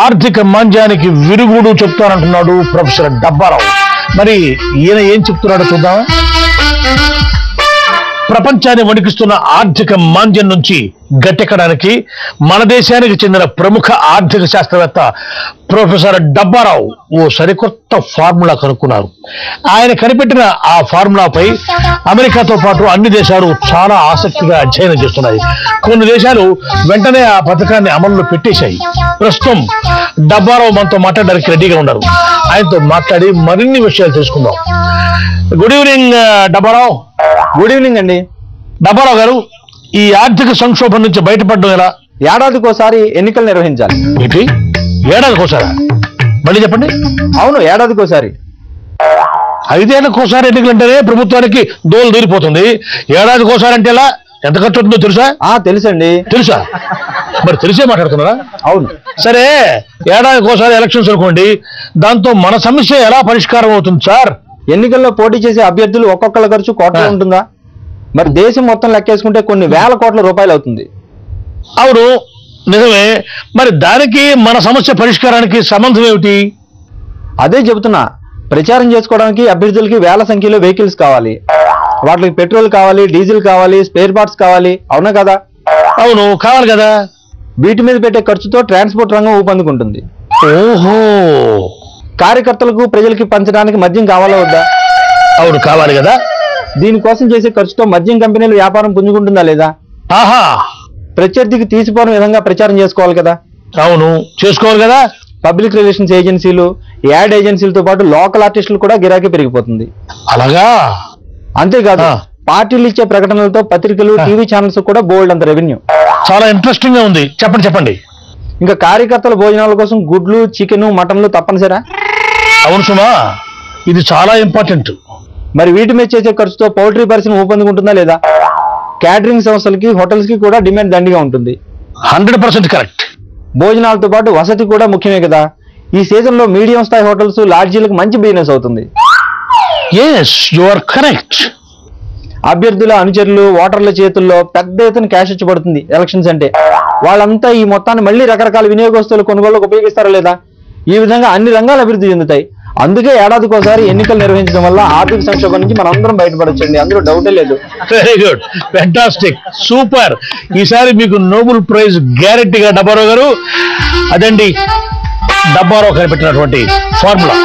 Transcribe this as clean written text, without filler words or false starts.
ఆర్థిక మాంద్యానికి విరుగుడు చెప్తానంటున్నాడు ప్రొఫెసర్ డబ్బారావు. మరి ఈయన ఏం చెప్తున్నాడో చూద్దామా? ప్రపంచాన్ని వణికిస్తున్న ఆర్థిక మాంద్యం నుంచి గట్టెక్కడానికి మన దేశానికి చెందిన ప్రముఖ ఆర్థిక శాస్త్రవేత్త ప్రొఫెసర్ డబ్బారావు ఓ సరికొత్త ఫార్ములా కనుక్కున్నారు. ఆయన కనిపెట్టిన ఆ ఫార్ములాపై అమెరికాతో పాటు అన్ని దేశాలు చాలా ఆసక్తిగా అధ్యయనం చేస్తున్నాయి. కొన్ని దేశాలు వెంటనే ఆ పథకాన్ని అమలులో పెట్టేశాయి. ప్రస్తుతం డబ్బారావు మనతో మాట్లాడడానికి రెడీగా ఉన్నారు. ఆయనతో మాట్లాడి మరిన్ని విషయాలు తెలుసుకుందాం. Good evening Dabbarao. Good evening అండి. డబ్బారావు గారు, ఈ ఆర్థిక సంక్షోభం నుంచి బయటపడడం ఎలా? ఏడాదికోసారి ఎన్నికలు నిర్వహించాలి. ఏంటి, ఏడాదికోసారా? మళ్ళీ చెప్పండి. అవును, ఏడాదికోసారి. 5 ఏళ్లకోసారి ఎన్నికలు అంటేనే ప్రభుత్వానికి దోలు తీరిపోతుంది. ఏడాదికోసారి అంటే ఎలా? ఎంత ఖర్చు అవుతుందో తెలుసా? తెలుసండి. తెలుసా? మరి తెలిసే మాట్లాడుతున్నారా? అవును. సరే, ఏడాదికోసారి ఎలక్షన్స్ అనుకోండి, దాంతో మన సమస్య ఎలా పరిష్కారం అవుతుంది సార్? ఎన్నికల్లో పోటీ చేసే అభ్యర్థులు ఒక్కొక్కళ్ళ ఖర్చు కోట్ల ఉంటుందా? మరి దేశం మొత్తం లెక్కేసుకుంటే కొన్ని వేల కోట్ల రూపాయలు అవుతుంది. అవును, నిజమే. మరి దానికి మన సమస్య పరిష్కారానికి సంబంధం ఏమిటి? అదే చెబుతున్నా. ప్రచారం చేసుకోవడానికి అభ్యర్థులకి వేల సంఖ్యలో వెహికల్స్ కావాలి. వాటికి పెట్రోల్ కావాలి, డీజిల్ కావాలి, స్పేర్ పార్ట్స్ కావాలి. అవునా కదా? అవును, కావాలి కదా. వీటి మీద పెట్టే ఖర్చుతో ట్రాన్స్పోర్ట్ రంగం ఊపందుకుంటుంది. ఓహో. కార్యకర్తలకు ప్రజలకి పంచడానికి మద్యం కావాలా వద్దా? అవును, కావాలి కదా. దీనికోసం చేసే ఖర్చుతో మద్యం కంపెనీలు వ్యాపారం పుంజుకుంటుందా లేదా? ఆహా. ప్రత్యర్థికి తీసిపోని విధంగా ప్రచారం చేసుకోవాలి కదా. అవును, చేసుకోవాలి కదా. పబ్లిక్ రిలేషన్స్ ఏజెన్సీలు, యాడ్ ఏజెన్సీలతో పాటు లోకల్ ఆర్టిస్టులు కూడా గిరాకీ పెరిగిపోతుంది. అలాగా? అంతేకాదు, పార్టీలు ఇచ్చే ప్రకటనలతో పత్రికలు, టీవీ ఛానల్స్ కూడా బోల్డ్ అంత రెవెన్యూ. చాలా ఇంట్రెస్టింగ్ గా ఉంది. చెప్పండి చెప్పండి. ఇంకా కార్యకర్తల భోజనాల కోసం గుడ్లు, చికెన్, మటన్లు తప్పనిసరా? అవును సుమా, ఇది చాలా ఇంపార్టెంట్. మరి వీటి మీద చేసే ఖర్చుతో పౌల్ట్రీ పరిశ్రమ ఊపందుకుంటుందా లేదా? క్యాటరింగ్ సంస్థలకి, హోటల్స్ కి కూడా డిమాండ్ దండిగా ఉంటుంది. 100% కరెక్ట్. భోజనాలతో పాటు వసతి కూడా ముఖ్యమే కదా. ఈ సీజన్ లో మీడియం స్థాయి హోటల్స్, లాడ్జీలకు మంచి బిజినెస్ అవుతుంది. Yes, you are correct. అభ్యర్థుల అనుచరులు, ఓటర్ల చేతుల్లో పెద్ద ఎత్తున క్యాష్ ఇచ్చబడుతుంది ఎలక్షన్స్ అంటే. వాళ్ళంతా ఈ మొత్తాన్ని మళ్ళీ రకరకాల వినియోగస్తుల కొనుగోలుకు ఉపయోగిస్తారా లేదా? ఈ విధంగా అన్ని రంగాలు అభివృద్ధి చెందుతాయి. అందుకే ఏడాదికోసారి ఎన్నికలు నిర్వహించడం వల్ల ఆర్థిక సంక్షోభం నుంచి మనందరం బయటపడొచ్చండి. అందులో డౌటే లేదు. Very good, fantastic, super. ఈసారి మీకు నోబెల్ ప్రైజ్ గ్యారెంటీగా డబ్బారావు గారు. అదండి డబ్బారావు కనిపెట్టినటువంటి ఫార్ములా.